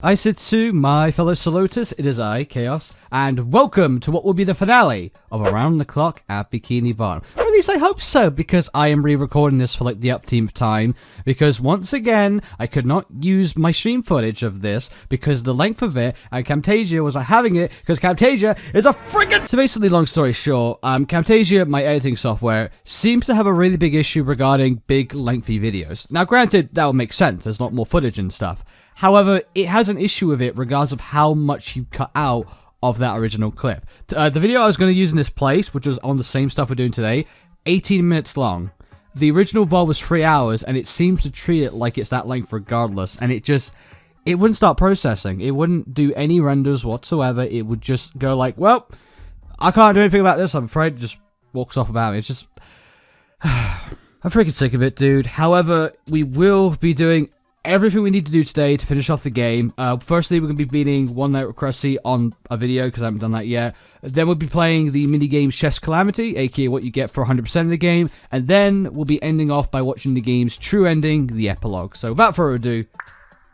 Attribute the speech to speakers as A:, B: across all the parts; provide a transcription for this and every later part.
A: Aisitsu, my fellow Salotus, it is I, Chaos, and welcome to what will be the finale of Around the Clock at Bikini Bottom. Or at least I hope so, because I am re-recording this for like the upteenth time, because once again, I could not use my stream footage of this because the length of it, and Camtasia was not having it, because Camtasia is a friggin'... So basically, long story short, Camtasia, my editing software, seems to have a really big issue regarding big, lengthy videos. Now granted, that would make sense, there's a lot more footage and stuff. However, it has an issue with it regardless of how much you cut out of that original clip. The video I was going to use in this place, which was on the same stuff we're doing today, 18 minutes long. The original VOD was 3 hours, and it seems to treat it like it's that length regardless, and it wouldn't start processing. It wouldn't do any renders whatsoever. It would just go like, well, I can't do anything about this, I'm afraid. It just walks off about me. It's just... I'm freaking sick of it, dude. However, we will be doing everything we need to do today to finish off the game. Firstly, we're going to be beating One Night With Krussy on a video, because I haven't done that yet. Then we'll be playing the minigame Chef's Calamity, aka what you get for 100% of the game. And then we'll be ending off by watching the game's true ending, the epilogue. So without further ado,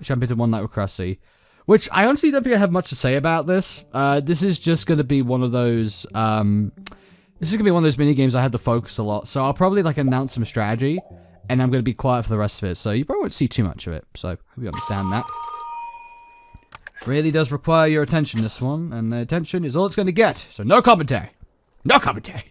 A: jump into One Night With Krussy. Which, I honestly don't think I have much to say about this. This is just going to be one of those... this is going to be one of those minigames I had to focus a lot. So I'll probably like announce some strategy, and I'm going to be quiet for the rest of it, so you probably won't see too much of it, so hope you understand that. Really does require your attention, this one, and the attention is all it's going to get, so no commentary. No commentary.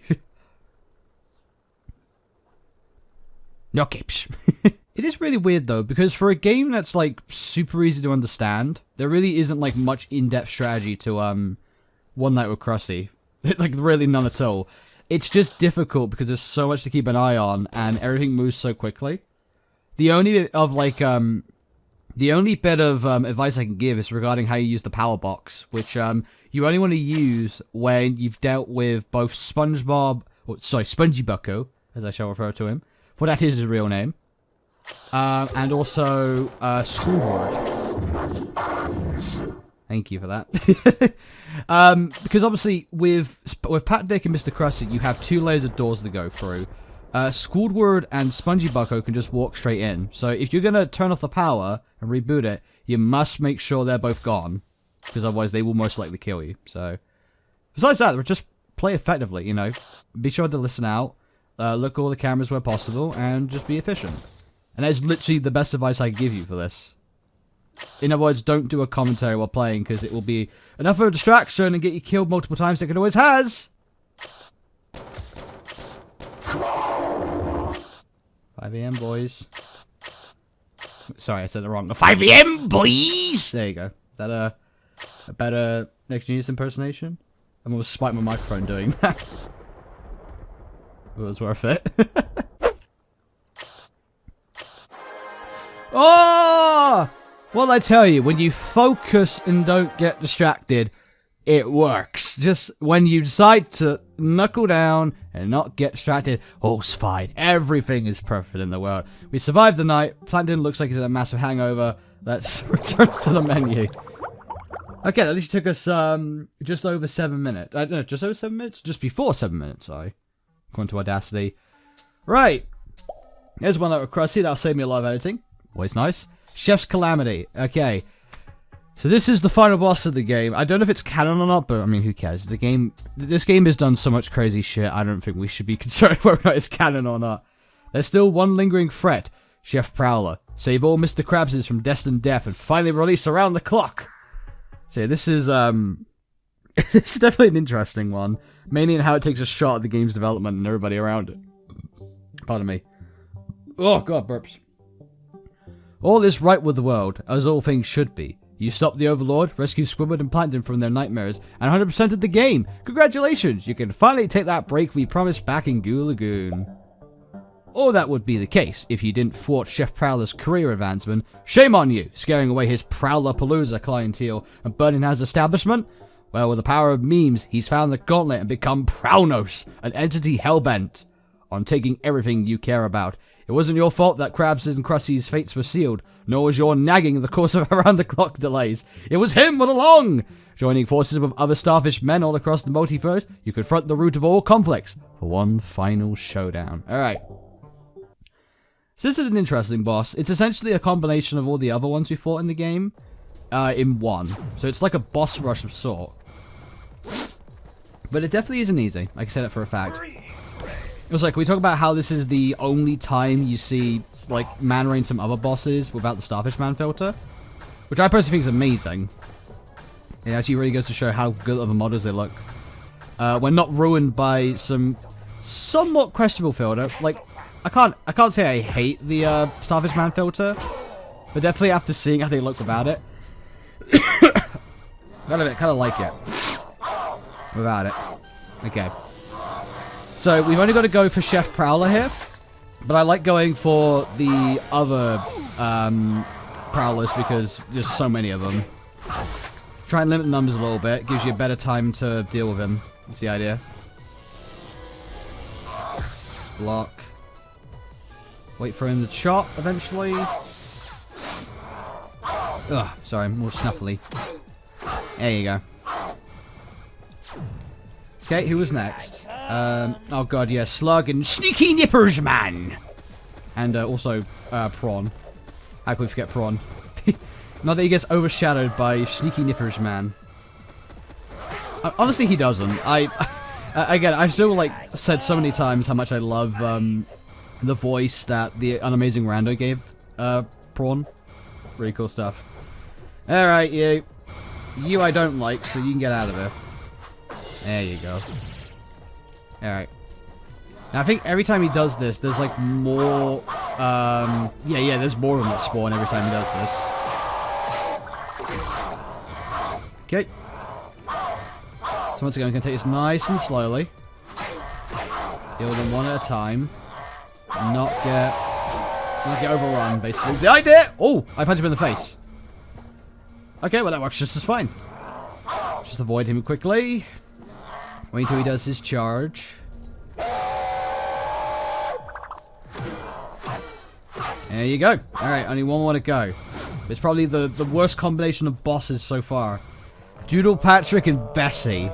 A: No capes. It is really weird, though, because for a game that's, like, super easy to understand, there really isn't, like, much in-depth strategy to, One Night With Krussy. Like, really none at all. It's just difficult because there's so much to keep an eye on, and everything moves so quickly. The only bit of advice I can give is regarding how you use the power box, which you only want to use when you've dealt with both Spongy Bucko, as I shall refer to him, for that is his real name, and also Schoolboard. Thank you for that. Because obviously, with Padre and Mr. Krussy, you have 2 layers of doors to go through. Squidward and Spongy Bucko can just walk straight in. So if you're going to turn off the power and reboot it, you must make sure they're both gone. Because otherwise they will most likely kill you. So, besides that, just play effectively, you know. Be sure to listen out, look at all the cameras where possible, and just be efficient. And that is literally the best advice I can give you for this. In other words, don't do a commentary while playing, because it will be enough of a distraction and get you killed multiple times like it always has. 5 AM, boys. Sorry, I said it wrong. 5 AM, boys! There you go. Is that a better Next Genius impersonation? I'm going to spike my microphone doing that. It was worth it. Oh! Well, I tell you, when you focus and don't get distracted, it works. Just when you decide to knuckle down and not get distracted, all's fine. Everything is perfect in the world. We survived the night. Plankton looks like he's in a massive hangover. Let's return to the menu. Okay, at least it took us just over 7 minutes. No, just over 7 minutes? Just before 7 minutes, sorry. According to Audacity. Right. Here's One Night With Krussy. That'll save me a lot of editing. Always nice. Chef's Calamity. Okay. So this is the final boss of the game. I don't know if it's canon or not, but I mean, who cares? This game has done so much crazy shit, I don't think we should be concerned whether or not it's canon or not. There's still one lingering threat. Chef Prowler. Save all Mr. Krabses from destined death and finally release Around the Clock. So yeah, this is this is definitely an interesting one. Mainly in how it takes a shot at the game's development and everybody around it. Pardon me. Oh god, burps. All is right with the world, as all things should be. You stopped the Overlord, rescued Squidward and Plankton from their nightmares, and 100%ed the game! Congratulations! You can finally take that break we promised back in Goo Lagoon. Or that would be the case if you didn't thwart Chef Prowler's career advancement. Shame on you, scaring away his Prowler-palooza clientele and burning his establishment. Well, with the power of memes, he's found the gauntlet and become Prowlnos, an entity hellbent on taking everything you care about. It wasn't your fault that Krabs' and Krussy's fates were sealed, nor was your nagging the course of around-the-clock delays. It was him all along! Joining forces with other starfish men all across the multiverse, you confront the root of all conflicts for one final showdown. Alright. So this is an interesting boss. It's essentially a combination of all the other ones we fought in the game. in one. So it's like a boss rush of sort. But it definitely isn't easy. I can say that for a fact. It was like, we talk about how this is the only time you see, like, Man Ray and some other bosses without the Starfish Man filter. Which I personally think is amazing. It actually really goes to show how good of a modders they look. When not ruined by some somewhat questionable filter. Like, I can't say I hate the Starfish Man filter. But definitely after seeing how they look without it. kind of like it. Without it. Okay. So, we've only got to go for Chef Prowler here. But I like going for the other Prowlers because there's so many of them. Try and limit the numbers a little bit. Gives you a better time to deal with him. That's the idea. Block. Wait for him to chop eventually. Ugh, sorry, more snuffly. There you go. Okay, who was next? Oh god, yeah, Slug and Sneaky Nippers Man! And also, Prawn. How can we forget Prawn? Not that he gets overshadowed by Sneaky Nippers Man. Honestly, he doesn't. Again, I've still, like, said so many times how much I love, the voice that the Unamazing Rando gave, Prawn. Really cool stuff. Alright, you. You I don't like, so you can get out of here. There you go. Alright. Now, I think every time he does this, there's, like, more, yeah, there's more of them that spawn every time he does this. Okay. So once again, I'm going to take this nice and slowly. Deal with them one at a time. Not get overrun, basically. That's the idea! Oh! I punched him in the face. Okay, well that works just as fine. Just avoid him quickly. Wait until he does his charge. There you go. Alright, only one more to go. It's probably the worst combination of bosses so far. Doodle Patrick and Bessie.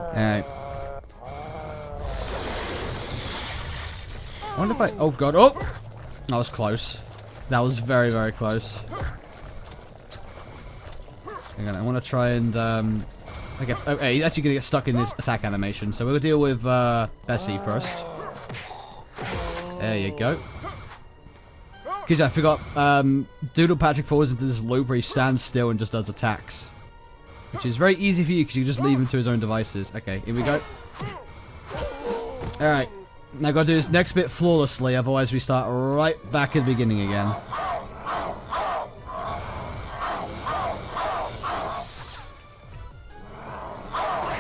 A: Alright. I wonder if I... Oh god. Oh! That was close. That was very, very close. Hang on, I want to try and... okay, oh, hey, he's actually going to get stuck in his attack animation. So we'll deal with Bessie first. There you go. Because I forgot, Doodle Patrick falls into this loop where he stands still and just does attacks. Which is very easy for you because you just leave him to his own devices. Okay, here we go. Alright. Now I've got to do this next bit flawlessly, otherwise we start right back at the beginning again.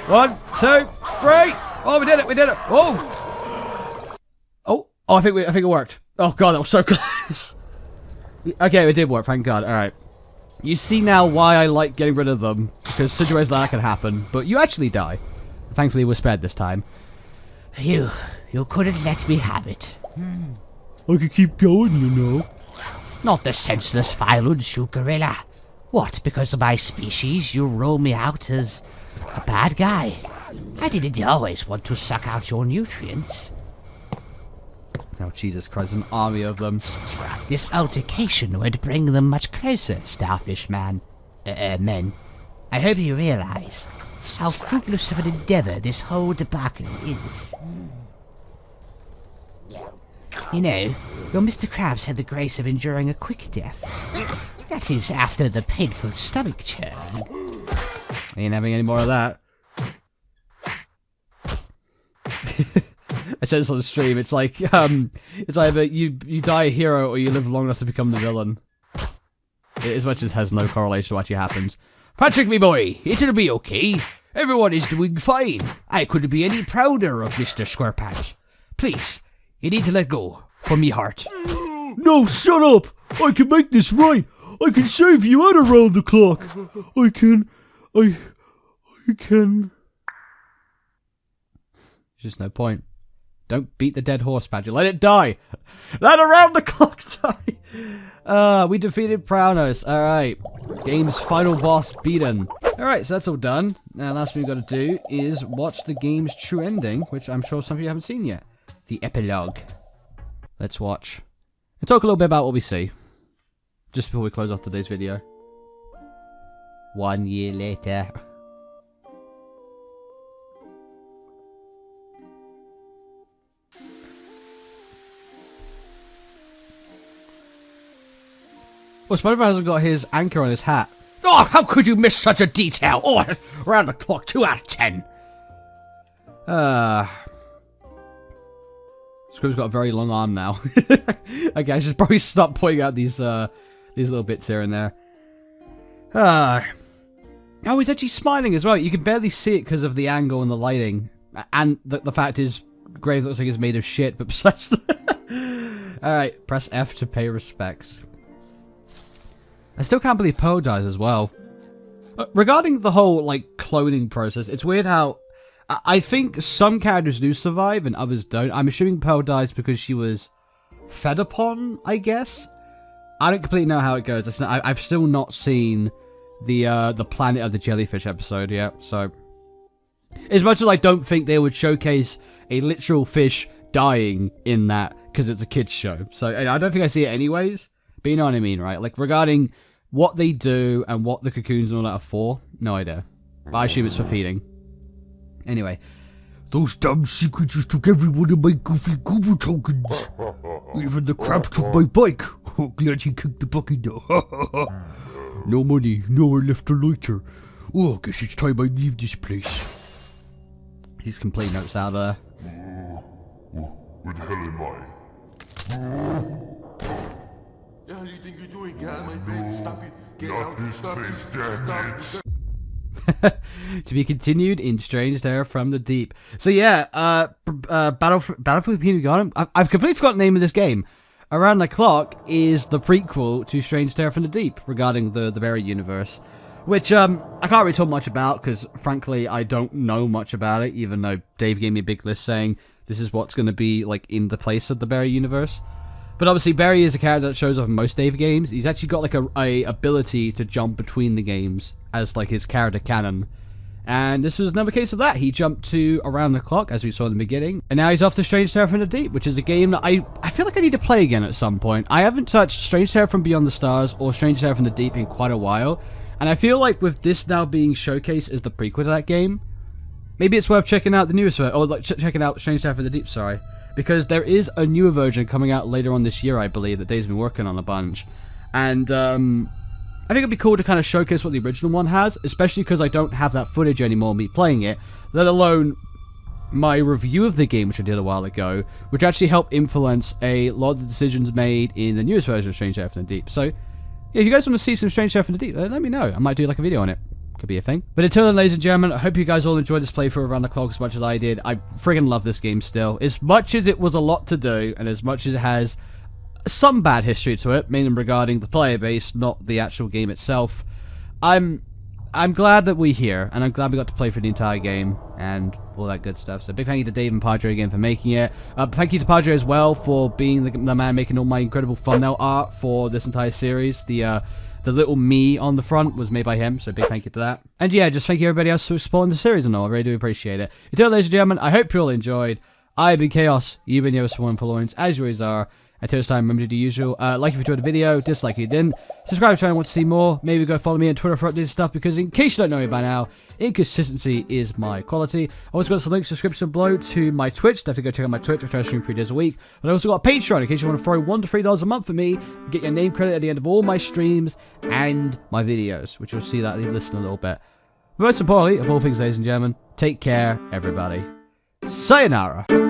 A: One, two, three! Oh, we did it, we did it! Oh! Oh, I think it worked. Oh god, that was so close. Okay, it did work, thank god. Alright. You see now why I like getting rid of them, because situations like that can happen, but you actually die. Thankfully, we're spared this time.
B: You couldn't let me have it.
C: I could keep going, you know.
B: Not the senseless violence, you gorilla. What, because of my species, you roll me out as a bad guy? I didn't always want to suck out your nutrients.
A: Oh, Jesus Christ, an army of them.
B: This altercation would bring them much closer, Starfish Man. Men. I hope you realize how fruitless of an endeavor this whole debacle is. You know, your Mr. Krabs had the grace of enduring a quick death. That is, after the painful stomach churn.
A: Ain't having any more of that. I said this on the stream, it's like, it's either you die a hero or you live long enough to become the villain. As much as it has no correlation to what actually happens. Patrick, me boy, it'll be okay. Everyone is doing fine. I couldn't be any prouder of Mr. Squarepants. Please, you need to let go, for me heart.
C: No, shut up! I can make this right! I can save you at around the clock! I can...
A: There's just no point. Don't beat the dead horse, Padre. Let it die! Let around the clock die! We defeated Prowlnos. Alright. Game's final boss beaten. Alright, so that's all done. Now, last thing we've got to do is watch the game's true ending, which I'm sure some of you haven't seen yet. The Epilogue. Let's watch. And talk a little bit about what we see. just before we close off today's video. 1 year later. Well, SpongeBob hasn't got his anchor on his hat. Oh, how could you miss such a detail? Oh, around the clock, 2 out of 10. Scribb's got a very long arm now. Okay, I should probably stop pointing out these little bits here and there. Oh, he's actually smiling as well. You can barely see it because of the angle and the lighting. And the fact is, grave looks like it's made of shit, but besides that... Alright, press F to pay respects. I still can't believe Pearl dies as well. Regarding the whole, like, cloning process, it's weird how... I think some characters do survive and others don't. I'm assuming Pearl dies because she was fed upon, I guess? I don't completely know how it goes. I've still not seen the Planet of the Jellyfish episode yet, so... As much as I don't think they would showcase a literal fish dying in that, because it's a kid's show. So, I don't think I see it anyways. But you know what I mean, right? Like, regarding what they do and what the cocoons and all that are for, no idea. But I assume it's for feeding. Anyway.
C: Those damn sea creatures took every one of my goofy goober tokens. Even the crab took my bike. Oh, glad he kicked the bucket though. No money, nowhere left to loiter. Oh, guess it's time I leave this place.
A: He's complete notes out there.
D: Where the hell am I? The hell do you think you're doing? Get out of my bed, stop it. Get out, stop it, damn it.
A: To be continued in Strange Terror from the Deep. So yeah, Battle for Bikini. I've completely forgotten the name of this game. Around the Clock is the prequel to Strange Terror from the Deep regarding the Berry universe, which I can't really talk much about because frankly I don't know much about it, even though Dave gave me a big list saying this is what's going to be like in the place of the Berry universe. But obviously Barry is a character that shows up in most Dave games. He's actually got like a ability to jump between the games as like his character canon. And this was another case of that. He jumped to Around the Clock, as we saw in the beginning. And now he's off to Strange Terror from the Deep, which is a game that I feel like I need to play again at some point. I haven't touched Strange Terror from Beyond the Stars or Strange Terror from the Deep in quite a while. And I feel like with this now being showcased as the prequel to that game, maybe it's worth checking out the newest version, or like checking out Strange Terror from the Deep, sorry. Because there is a newer version coming out later on this year, I believe, that Dave's been working on a bunch. And I think it'd be cool to kind of showcase what the original one has, especially because I don't have that footage anymore, me playing it, let alone my review of the game, which I did a while ago, which actually helped influence a lot of the decisions made in the newest version of Strange Terror from the Deep. So, yeah, if you guys want to see some Strange Terror from the Deep, let me know. I might do like a video on it. Could be a thing. But until then, ladies and gentlemen, I hope you guys all enjoyed this playthrough Around the Clock as much as I did. I friggin' love this game still. As much as it was a lot to do, and as much as it has some bad history to it, mainly regarding the player base, not the actual game itself, I'm glad that we're here, and I'm glad we got to play for the entire game, and all that good stuff. So big thank you to Dave and Padre again for making it. Thank you to Padre as well for being the man making all my incredible thumbnail art for this entire series. The little me on the front was made by him, so big thank you to that. And yeah, just thank you everybody else for supporting the series and all. I really do appreciate it. Until then, ladies and gentlemen, I hope you all enjoyed. I've been Chaos, you've been Yost One for Lawrence, as you always are. Until this time, remember to do the usual. Like if you enjoyed the video, dislike if you didn't. Subscribe to the channel if you want to see more. Maybe go follow me on Twitter for updated stuff, because in case you don't know me by now, inconsistency is my quality. I also got some links in the description below to my Twitch. Definitely go check out my Twitch. I try to stream 3 days a week. But I also got a Patreon in case you want to throw $1 to $3 a month for me. Get your name credit at the end of all my streams and my videos, which you'll see that list in a little bit. But most importantly, of all things, ladies and gentlemen, take care, everybody. Sayonara.